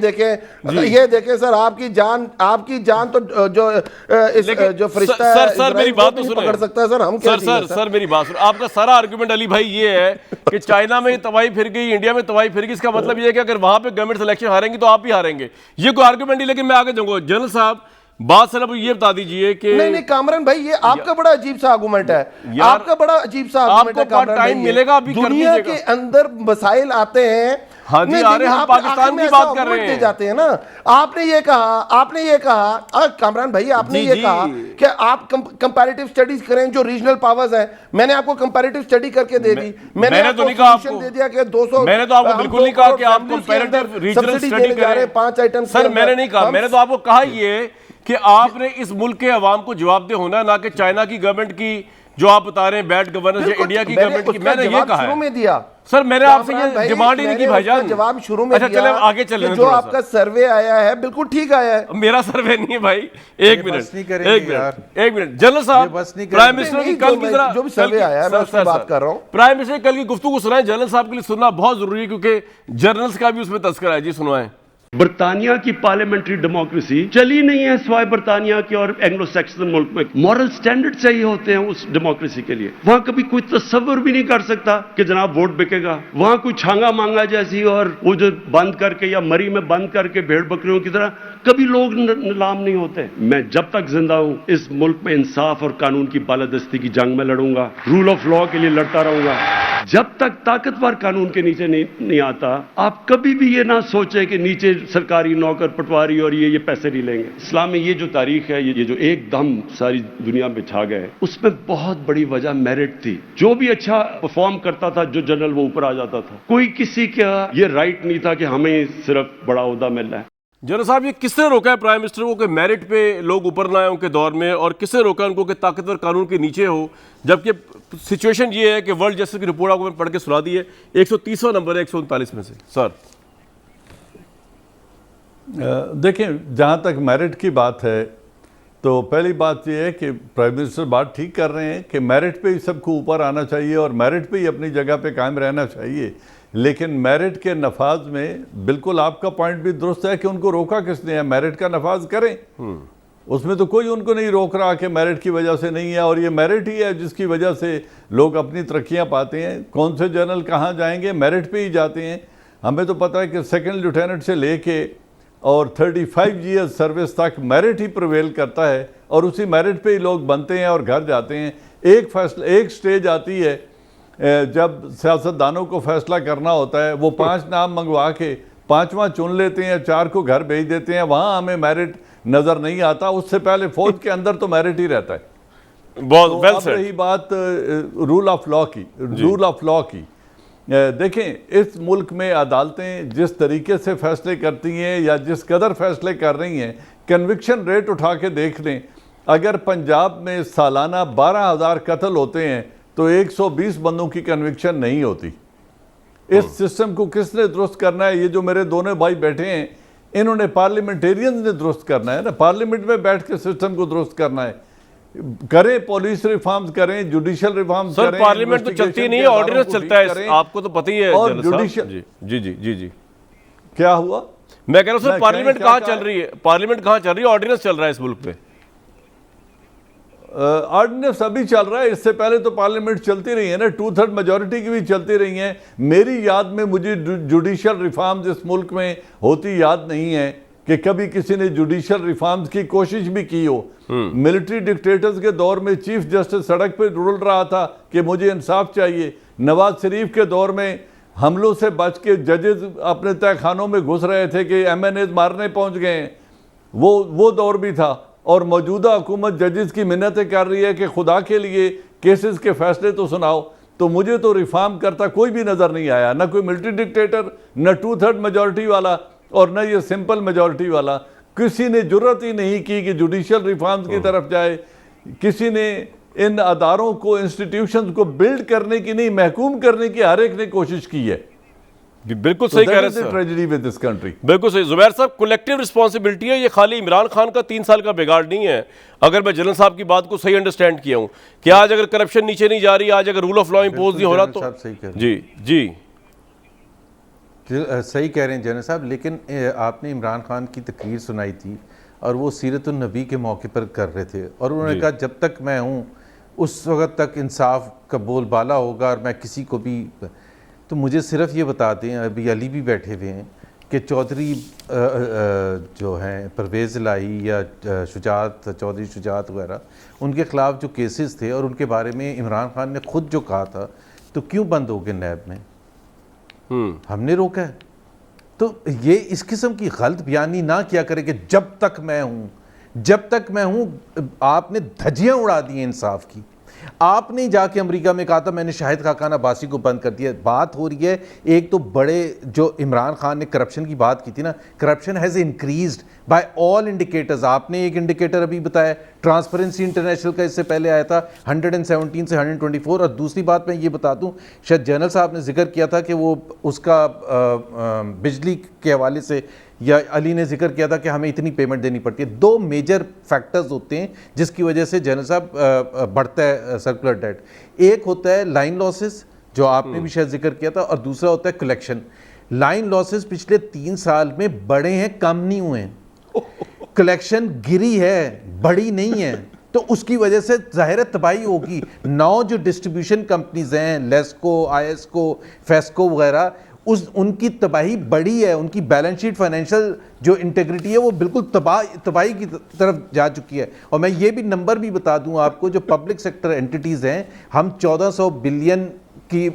देखें सर, आपकी जान तो जो फरिश्ता है सर मेरी बात तो सुनिए, पकड़ सकता है सर, हम क्या सर मेरी बात सुनिए। आपका सारा आर्गुमेंट अली भाई ये है कि चाइना में तबाही फिर गई, इंडिया में तबाही फिर गई, इसका मतलब ये है कि अगर वहां पे गवर्नमेंट इलेक्शन हारेंगी तो आप ही हारेंगे, ये कोई आर्गुमेंट नहीं। लेकिन मैं आगे जाऊंगा, जनरल साहब बात सर अब ये बता दीजिए कि नहीं कामरान भाई, ये आपका बड़ा अजीब सा आर्गुमेंट है, आपका बड़ा अजीब सा आर्गुमेंट है। आपको टाइम मिलेगा अभी, दुनिया के अंदर मसाइल आते हैं। हाँ जी, आ रहे हैं, हम पाकिस्तान की बात कर रहे हैं, जाते हैं ना। आपने ये कहा कामरान भाई, आपने ये कहा कि आप कंपैरेटिव स्टडीज करें जो रीजनल पावर्स हैं। मैंने आपको कंपैरेटिव स्टडी करके दे दी, मैंने तो नहीं कहा आपको, दे दिया कि 200, मैंने तो आपको बिल्कुल नहीं कहा कि आप कंपैरेटिव रीजनल स्टडी करें 5 आइटम। सर मैंने नहीं कहा, मैंने तो आपको कहा ये कि आपने इस मुल्क के अवाम को जवाबदेह होना, ना कि चाइना की गवर्नमेंट की जो आप बता रहे हैं बैड गवर्नेंस या इंडिया की गवर्नमेंट की। मैंने ये कहा शुरू में दिया सर मैंने आपसे कामरान ये भाई, डिमांड ही नहीं की मैंने भाईजान। उसका जवाब शुरू में अच्छा दिया चले आगे चल कि रहे हैं जो थोड़ा आपका सा। सर्वे आया है बिल्कुल ठीक आया है। मेरा सर्वे नहीं है भाई, एक मिनट बस नहीं करेंगे एक यार। मिनट एक मिनट। जनरल साहब, बस नहीं प्राइम करेंगे। मिनिस्टर की नहीं, कल जो की मैं- जरा जो भी सर्वे आया है, मैं उसकी बात कर रहा हूं। प्राइम मिनिस्टर की कल की गुफ्तगू सुनाएं, जनरल साहब के लिए सुनना बहुत जरूरी है क्योंकि जर्नल्स का भी उसमें तस्करा है। जी सुनवाएं। बर्तानिया की पार्लियामेंट्री डेमोक्रेसी चली नहीं है सिवाय बर्तानिया के और एंग्लो सैक्सन मुल्क में। मॉरल स्टैंडर्ड चाहिए होते हैं उस डेमोक्रेसी के लिए। वहां कभी कोई तस्वर भी नहीं कर सकता कि जनाब वोट बिकेगा। वहां कोई छांगा मांगा जैसी और वो जो बंद करके या मरी में बंद करके भेड़ बकरियों की तरह कभी लोग नीलाम नहीं होते। मैं जब तक जिंदा हूं इस मुल्क में इंसाफ और कानून की बालादस्ती की जंग में लड़ूंगा, रूल ऑफ लॉ के लिए लड़ता रहूंगा। जब तक ताकतवर कानून के नीचे नहीं आता, आप कभी भी ये ना सोचे कि नीचे सरकारी नौकर पटवारी और ये पैसे नहीं लेंगे। इस्लाम में ये जो तारीख है, ये जो एकदम सारी दुनिया में छा गए, उसमें बहुत बड़ी वजह मेरिट थी। जो भी अच्छा परफॉर्म करता था, जो जनरल, वो ऊपर आ जाता था। कोई किसी का ये राइट नहीं था कि हमें सिर्फ बड़ा ओहदा मिल रहा है। जनरल साहब, ये किसने रोका है प्राइम मिनिस्टर को कि मेरिट पे लोग ऊपर ना आए उनके दौर में, और किसने रोका उनको कि ताकतवर कानून के नीचे हो, जबकि सिचुएशन ये है कि वर्ल्ड जस्टिस की रिपोर्ट आपको मैंने पढ़ के सुना दी है, 130वां नंबर है 139 में से। सर देखें, जहाँ तक मेरिट की बात है तो पहली बात यह है कि प्राइम मिनिस्टर बात ठीक कर रहे हैं कि मेरिट पे ही सबको ऊपर आना चाहिए और मेरिट पे ही अपनी जगह पे कायम रहना चाहिए। लेकिन मेरिट के नफाज में बिल्कुल आपका पॉइंट भी दुरुस्त है कि उनको रोका किसने है, मेरिट का नफाज करें। उसमें तो कोई उनको नहीं रोक रहा कि मेरिट की वजह से नहीं है, और ये मेरिट ही है जिसकी वजह से लोग अपनी तरक्कियाँ पाते हैं। कौन से जनरल कहाँ जाएंगे, मेरिट पे ही जाते हैं। हमें तो पता है कि सेकंड लेफ्टिनेंट से लेके और 35 ईयर्स सर्विस तक मेरिट ही प्रिवेल करता है, और उसी मेरिट पे ही लोग बनते हैं और घर जाते हैं। एक स्टेज आती है जब सियासतदानों को फैसला करना होता है, वो 5 नाम मंगवा के 5वां चुन लेते हैं, 4 को घर भेज देते हैं, वहाँ हमें मेरिट नज़र नहीं आता। उससे पहले फौज के अंदर तो मेरिट ही रहता है। बहुत तो वेल अब सेड। रही बात रूल ऑफ लॉ की, देखें इस मुल्क में अदालतें जिस तरीके से फैसले करती हैं या जिस कदर फैसले कर रही हैं, कन्विक्शन रेट उठा के देख लें। अगर पंजाब में सालाना 12,000 कत्ल होते हैं तो 120 बंदों की कन्विक्शन नहीं होती। इस सिस्टम को किसने दुरुस्त करना है? ये जो मेरे दोनों भाई बैठे हैं, इन्होंने पार्लियामेंटेरियंस ने दुरुस्त करना है ना, पार्लियामेंट में बैठ के सिस्टम को दुरुस्त करना है। करें पॉलिस रिफॉर्म्स करें, जुडिशियल रिफॉर्म्स सर करें। पार्लियामेंट तो चलती नहीं है, ऑर्डिनेंस चलता है, आपको तो पता ही है और जनरल साहब। जुडिशियल जी जी जी जी जी क्या हुआ? मैं कह रहा हूं सर, मैं पार्लियामेंट क्या कहाँ कहा चल रही है? पार्लियामेंट कहाँ चल रही है? ऑर्डिनेंस चल रहा है इस मुल्क पे। ऑर्डिनेंस अभी चल रहा है, इससे पहले तो पार्लियामेंट चलती रही है ना, 2/3 मेजॉरिटी की भी चलती रही है। मेरी याद में मुझे जुडिशियल रिफॉर्म्स इस मुल्क में होती याद नहीं है कि कभी किसी ने जुडिशियल रिफॉर्म्स की कोशिश भी की हो। मिलिट्री डिक्टेटर्स के दौर में चीफ जस्टिस सड़क पर रुल रहा था कि मुझे इंसाफ चाहिए। नवाज शरीफ के दौर में हमलों से बच के जजेस अपने तहखानों में घुस रहे थे कि MNAs मारने पहुंच गए हैं, वो दौर भी था। और मौजूदा हुकूमत जजेस की मिन्नतें कर रही है कि खुदा के लिए केसेस के फैसले तो सुनाओ। तो मुझे तो रिफॉर्म करता कोई भी नज़र नहीं आया, ना कोई मिलिट्री डिक्टेटर, न 2/3 मेजॉरिटी वाला, और न ये सिंपल मेजॉरिटी वाला। किसी ने जुर्रत ही नहीं की कि जुडिशियल रिफॉर्म्स की तरफ जाए। किसी ने इन अदारों को, इंस्टीट्यूशंस को बिल्ड करने की नहीं, महकूम करने की हर एक ने कोशिश की है। बिल्कुल सही कह रहे हैं sir. Tragedy with this country. बिल्कुल सही जुबैर साहब, कलेक्टिव रिस्पॉन्सिबिलिटी है, ये खाली इमरान खान का 3 साल का बिगाड़ नहीं है। अगर मैं जनरल साहब की बात को सही अंडरस्टैंड किया हूं कि आज अगर करप्शन नीचे नहीं जा रही, आज अगर रूल ऑफ लॉ इम्पोज नहीं हो रहा तो जी जी सही कह रहे हैं जनरल साहब। लेकिन आपने इमरान खान की तकरीर सुनाई थी और वो सीरतुन नबी के मौके पर कर रहे थे, और उन्होंने कहा जब तक मैं हूँ उस वक्त तक इंसाफ का बोलबाला होगा और मैं किसी को भी। तो मुझे सिर्फ ये बता दें, अभी अली भी बैठे हुए हैं, कि चौधरी जो हैं परवेज़ इलाही या चौधरी शुजात वगैरह, उनके ख़िलाफ़ जो केसेस थे और उनके बारे में इमरान खान ने खुद जो कहा था, तो क्यों बंद हो गए नैब में? हमने रोका है। तो ये इस किस्म की गलत बयानी ना किया करें कि जब तक मैं हूँ। आपने धज्जियाँ उड़ा दी हैं इंसाफ की। आपने जाके अमेरिका में कहा था मैंने शाहिद खाकान अब्बासी को बंद कर दिया। बात हो रही है, एक तो बड़े जो इमरान खान ने करप्शन की बात की थी ना, corruption has increased by all indicators. आपने एक इंडिकेटर अभी बताया ट्रांसपेरेंसी इंटरनेशनल का इससे पहले आया था 117 से 124। और दूसरी बात मैं ये बता दूं, शायद जनरल साहब ने जिक्र किया था कि वो उसका बिजली के हवाले से, या अली ने जिक्र किया था कि हमें इतनी पेमेंट देनी पड़ती है। दो मेजर फैक्टर्स होते हैं जिसकी वजह से जनरल साहब बढ़ता है सर्कुलर डेट। एक होता है लाइन लॉसेस, जो आपने भी शायद जिक्र किया था, और दूसरा होता है कलेक्शन। लाइन लॉसेस पिछले 3 साल में बढ़े हैं, कम नहीं हुए हैं। कलेक्शन गिरी है, बड़ी नहीं है, तो उसकी वजह से ज़ाहिर तबाही होगी। 9 जो डिस्ट्रीब्यूशन कंपनीज हैं, लेस्को, आईएसको, फेस्को वगैरह, उनकी तबाही बड़ी है। उनकी बैलेंस शीट, फाइनेंशियल जो इंटेग्रिटी है वो बिल्कुल तबाही की तरफ जा चुकी है। और मैं ये भी नंबर भी बता दूं आपको, जो पब्लिक सेक्टर एंटिटीज़ हैं, हम 1400 बिलियन की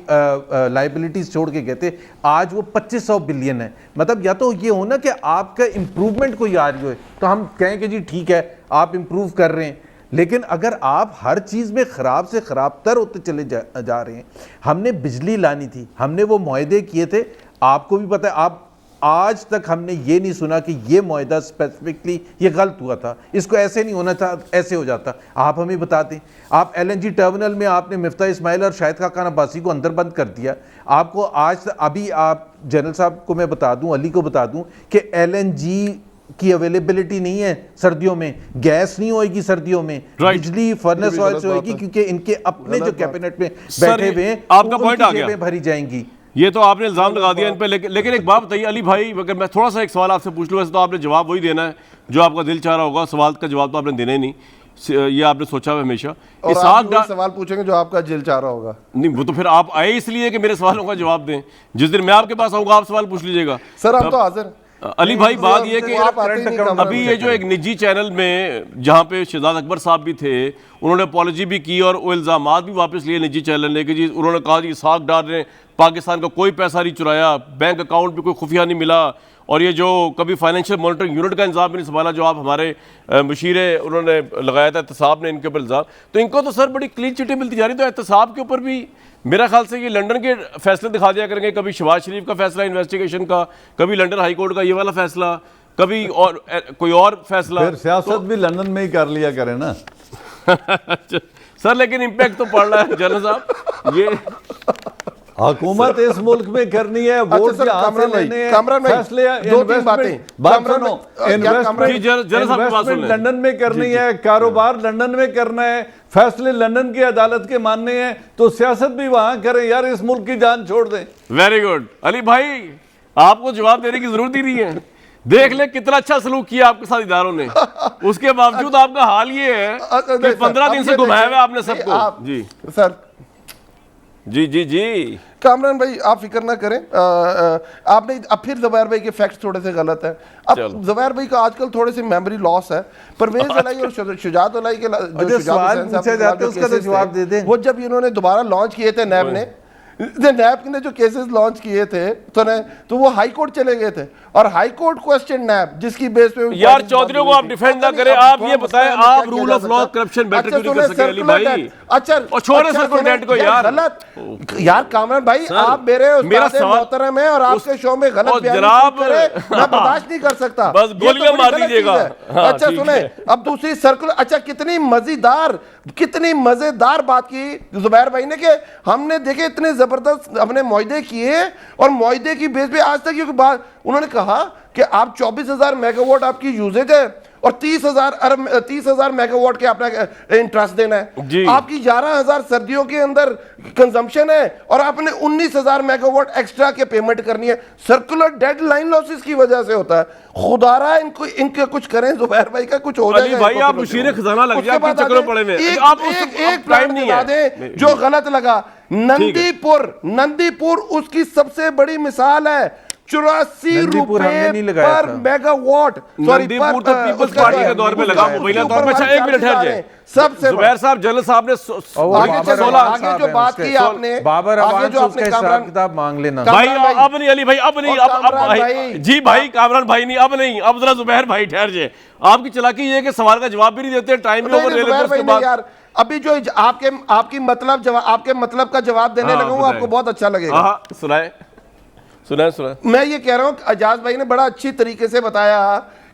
लाइबिलिटीज छोड़ के गए थे, आज वो 2500 बिलियन है। मतलब या तो ये हो ना कि आपका इंप्रूवमेंट कोई आ रही हो तो हम कहें कि जी ठीक है आप इंप्रूव कर रहे हैं, लेकिन अगर आप हर चीज़ में ख़राब से ख़राब तर होते चले जा रहे हैं। हमने बिजली लानी थी, हमने वो मुआहदे किए थे, आपको भी पता है, आप आज तक हमने ये नहीं सुना कि ये मुआहदा स्पेसिफिकली ये गलत हुआ था, इसको ऐसे नहीं होना था, ऐसे हो जाता। आप हमें बता दें, आप एलएनजी टर्मिनल में आपने मिफ्ता इस्माइल और शाहिद खान अब्बासी को अंदर बंद कर दिया। आपको आज अभी आप जनरल साहब को मैं बता दूं, अली को बता दूं कि एलएनजी की अवेलेबिलिटी नहीं है सर्दियों में, गैस नहीं होएगी सर्दियों में, बिजली फर्नेस ऑयल से होएगी, क्योंकि इनके अपने जो कैबिनेट में बैठे हुए हैं आपका पॉइंट आ गया, भरी जाएंगी। ये तो आपने इल्जाम लगा दिया इन पे, लेकिन एक बात बताइए अली भाई, अगर मैं थोड़ा सा एक सवाल आपसे पूछ लूँ, वैसे तो आपने जवाब वही देना है जो आपका दिल चाह रहा होगा, सवाल का जवाब तो आपने देना ही नहीं, ये आपने सोचा है हमेशा। और आप भी सवाल पूछेंगे जो आपका दिल चाह रहा होगा। नहीं, वो तो फिर आप आए इसलिए कि मेरे सवालों का जवाब दें। जिस दिन मैं आपके पास आऊंगा आप सवाल पूछ लीजिएगा। सर आप तो हाजिर। अली भाई बात ये कि आप अभी ये जो एक निजी चैनल में जहाँ पे शहजाद अकबर साहब भी थे, उन्होंने अपॉलॉजी भी की और वो इल्ज़ामात भी वापस लिए निजी चैनल ने कि जी उन्होंने कहा जी साख डाल रहे हैं, पाकिस्तान का कोई पैसा नहीं चुराया, बैंक अकाउंट भी कोई खुफिया नहीं मिला, और ये जो कभी फाइनेंशियल मॉनिटरिंग यूनिट का इंतजाम भी नहीं संभाला जो आप हमारे मुशीरे उन्होंने लगाया था, एहतसाब ने इनके ऊपर इल्ज़ाम। तो इनको तो सर बड़ी क्लीन चिटें मिलती जा रही, तो एहतसाब के ऊपर भी मेरा ख्याल से ये लंदन के फैसले दिखा दिया करेंगे, कभी शहबाज शरीफ का फैसला इन्वेस्टिगेशन का, कभी लंदन हाई कोर्ट का ये वाला फैसला, कभी और कोई और फैसला। फिर सियासत भी लंदन में ही कर लिया करें ना। सर लेकिन इम्पैक्ट तो पड़ रहा है जनरल साहब, ये हुकूमत इस मुल्क में करनी है, वोट के हाथ से लेने हैं, फैसले दो तीन बातें, बात सुनो, इन्वेस्टमेंट लंदन में करनी है, कारोबार लंदन में करना है, फैसले लंदन की अदालत के मानने हैं, तो सियासत भी वहां करें यार, इस मुल्क की जान छोड़ दें। वेरी गुड अली भाई, आपको जवाब देने की जरूरत ही नहीं है, देख ले कितना अच्छा सलूक किया आपके साथ इदारों ने, उसके बावजूद आपका हाल ये है कि 15 दिन से घुमाया हुआ आपने सबको। जी सर, जी जी जी कामरान भाई आप फिक्र ना करें, आपने अब फिर ज़ुबैर भाई के फैक्ट्स थोड़े से गलत हैं। अब ज़ुबैर भाई का आजकल थोड़े से मेमोरी लॉस है। परवेज अलाई और शुजात अलाई के जो सवाल पूछा जाता है उसका तो जवाब दे दें। वो जब इन्होंने दोबारा लॉन्च किए थे नैब ने, नैब ने जो केसेस लॉन्च किए थे तो वो हाई कोर्ट चले गए थे, और हाई कोर्ट क्वेश्चन नैब जिसकी बेस पे यार चौधरी को आप डिफेंड ना करें, आप ये बताएं आप rule of law corruption better क्यों नहीं कर सके अली भाई? अच्छा और छोड़े सर्कुलर डेट को यार, गलत यार कामरान भाई आप मेरा मोहतरम है और आपके शो में गलत जनाब मैं बर्दाश्त नहीं कर सकता, बस गोलियां मार दीजिएगा। अच्छा सुने, अब दूसरी सर्कुलर, अच्छा कितनी मजेदार बात की जुबैर भाई ने कि हमने देखे इतने जबरदस्त हमने मुआहदे किए, और मुआहदे की बेस पे आज तक ये बात उन्होंने कहा कि आप 24,000 मेगावाट आपकी यूजेज है और 30,000 मेगावाट के आपने इंटरेस्ट देना है, आपकी 11,000 सर्दियों के अंदर कंजम्पशन है और आपने 19,000 मेगावाट एक्स्ट्रा के पेमेंट करनी है। सर्कुलर डेड लाइन लॉसेस की वजह से होता है। खुदारा इनके कुछ करें, जुबैर भाई का कुछ हो जाएगा भाई, आप मुशीर खजाना लग जाए, आप चक्करों पड़े में आप एक प्लान बता दें जो गलत लगा। नंदीपुर उसकी सबसे बड़ी मिसाल है, 84 रुपए पर मेगावाट। सॉरी, पीपल्स पार्टी के दौर में लगा, महिला दौर में। अच्छा एक मिनट ठहर जाए, सबसे जुबैर साहब जनरल साहब ने आगे जो बात की आपने, बाबर आगे जो आपने हिसाब किताब मांग लेना भाई, अब नहीं अली भाई, अब नहीं, अब जी भाई कामरान भाई नहीं, अब नहीं, अब जरा जुबैर भाई ठहर जाए। आपकी चालाकी ये कि सवाल का जवाब भी नहीं देते, टाइम भी ओवर ले लेते उसके बाद। यार अभी जो आपके मतलब का जवाब देने लगा हूं, आपको बहुत अच्छा लगेगा। सुनाए। मैं ये कह रहा हूं, अजाज भाई ने बड़ा अच्छी तरीके से बताया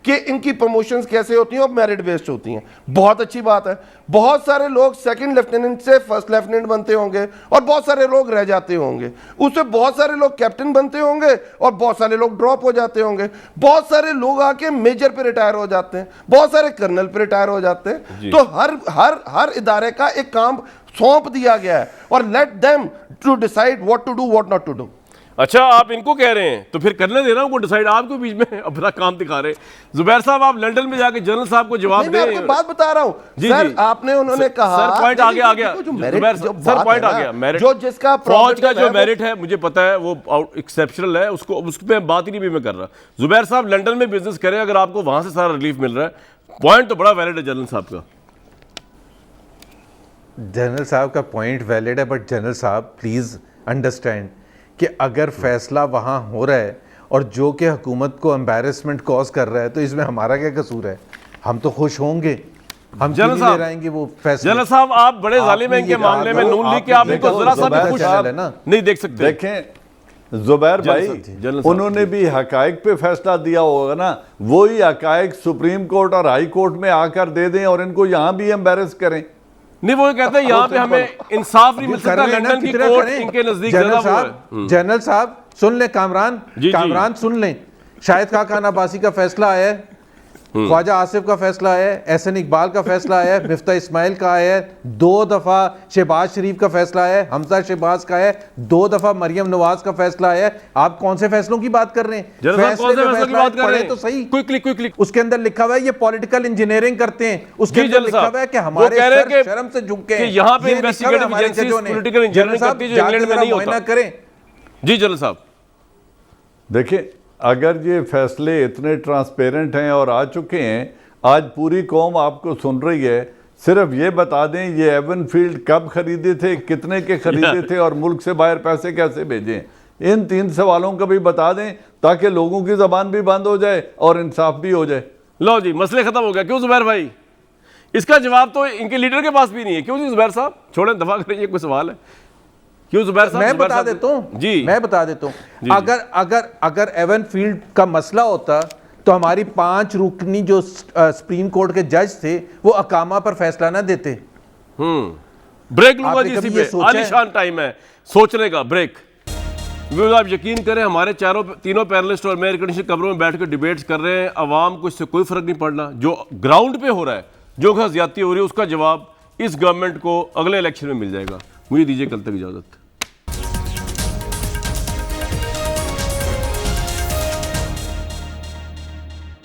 कि इनकी प्रमोशंस कैसे होती हैं और मेरिट बेस्ड होती हैं। बहुत अच्छी बात है। बहुत सारे लोग सेकंड लेफ्टिनेंट से फर्स्ट लेफ्टिनेंट बनते होंगे और बहुत सारे लोग रह जाते होंगे, उससे बहुत सारे लोग कैप्टन बनते होंगे और बहुत सारे लोग ड्रॉप हो जाते होंगे, बहुत सारे लोग आके मेजर पे रिटायर हो जाते हैं, बहुत सारे कर्नल पे रिटायर हो जाते हैं। तो हर इदारे का एक काम सौंप दिया गया है और let them to decide what to do what not to do. अच्छा, आप इनको कह रहे हैं तो फिर करने देना उनको डिसाइड, आपको बीच में अपना काम दिखा रहे। जुबैर साहब, आप लंदन में जाके जनरल साहब को जवाब दें। मैं आपको बात बता रहा हूं सर, आपने उन्होंने कहा सर पॉइंट आ गया सर पॉइंट आ गया। मेरिट जो जिसका फौज का जो मेरिट है मुझे पता है वो एक्सेप्शनल है, उसको उस पर बात ही नहीं भी मैं कर रहा। जुबैर साहब लंदन में बिजनेस करें, अगर आपको वहां से सारा रिलीफ मिल रहा है, पॉइंट तो बड़ा वैलिड है जनरल साहब का। जनरल साहब का पॉइंट वैलिड है, बट जनरल साहब प्लीज़ अंडरस्टैंड कि अगर फैसला वहाँ हो रहा है और जो कि हुकूमत को एम्बैरेसमेंट कॉज कर रहा है, तो इसमें हमारा क्या कसूर है? हम तो खुश होंगे, हम क्यों नहीं ले रहेंगे वो फैसला। जनरल साहब, आप बड़े जालिम हैं इनके मामले में, नून लीग के आप इनको जरा सा भी खुश नहीं देख सकते। देखें जुबैर भाई, उन्होंने भी हकायक पे फैसला दिया होगा ना, वही हकायक सुप्रीम कोर्ट और हाई कोर्ट में आकर दे दें और इनको यहाँ भी एम्बेरस करें। नहीं, वो कहते हैं यहाँ पे हमें इंसाफ नहीं मिल सकता, लंदन की कोर्ट इनके नजदीक जनरल साहब सुन लें, कामरान सुन लें, शाहिद खान अब्बासी का फैसला आया है, ख्वाजा आसिफ का फैसला आया है, एहसन इकबाल का फैसला आया है, मिफ्ता इस्माइल का आया है, 2 दफा शहबाज शरीफ का फैसला आया है, हमजा शहबाज का है, 2 दफा मरियम नवाज का फैसला आया है। आप कौन से फैसलों की बात कर रहे हैं? फैसले तो सही, क्विकली उसके अंदर लिखा हुआ है ये पॉलिटिकल इंजीनियरिंग करते हैं, उसके अंदर लिखा हुआ है कि हमारे सर शर्म से झुक के यहाँ पे इन्वेस्टिगेटिव एजेंसीज पॉलिटिकल इंजीनियरिंग करती है जो इंग्लैंड में नहीं होता। करें जी जनरल साहब, देखिए, अगर ये फैसले इतने ट्रांसपेरेंट हैं और आ चुके हैं, आज पूरी कौम आपको सुन रही है, सिर्फ ये बता दें ये एवन फील्ड कब खरीदे थे, कितने के खरीदे थे और मुल्क से बाहर पैसे कैसे भेजें, इन 3 सवालों का भी बता दें ताकि लोगों की ज़बान भी बंद हो जाए और इंसाफ भी हो जाए। लो जी, मसले खत्म हो गया। क्यों जुबैर भाई? इसका जवाब तो इनके लीडर के पास भी नहीं है। क्यों जी जुबैर साहब? छोड़ें, दफा करिए, कोई सवाल है? क्यों जुबैर साहब? मैं बता देता हूं जी, मैं बता देता हूं। अगर एवन फील्ड का मसला होता तो हमारी 5 रुकनी जो सुप्रीम कोर्ट के जज थे वो अकामा पर फैसला ना देते। ब्रेक लूंगा जी, इसी पे आलीशान टाइम है सोचने का, ब्रेक। आप यकीन करें, हमारे तीनों पैनलिस्ट और मैं एयर कंडीशन कमरों में बैठ कर डिबेट्स कर रहे हैं, अवाम को इससे कोई फर्क नहीं पड़ना। जो ग्राउंड पे हो रहा है, जो ज्यादती हो रही है, उसका जवाब इस गवर्नमेंट को अगले इलेक्शन में मिल जाएगा। मुझे दीजिए कल तक इजाजत।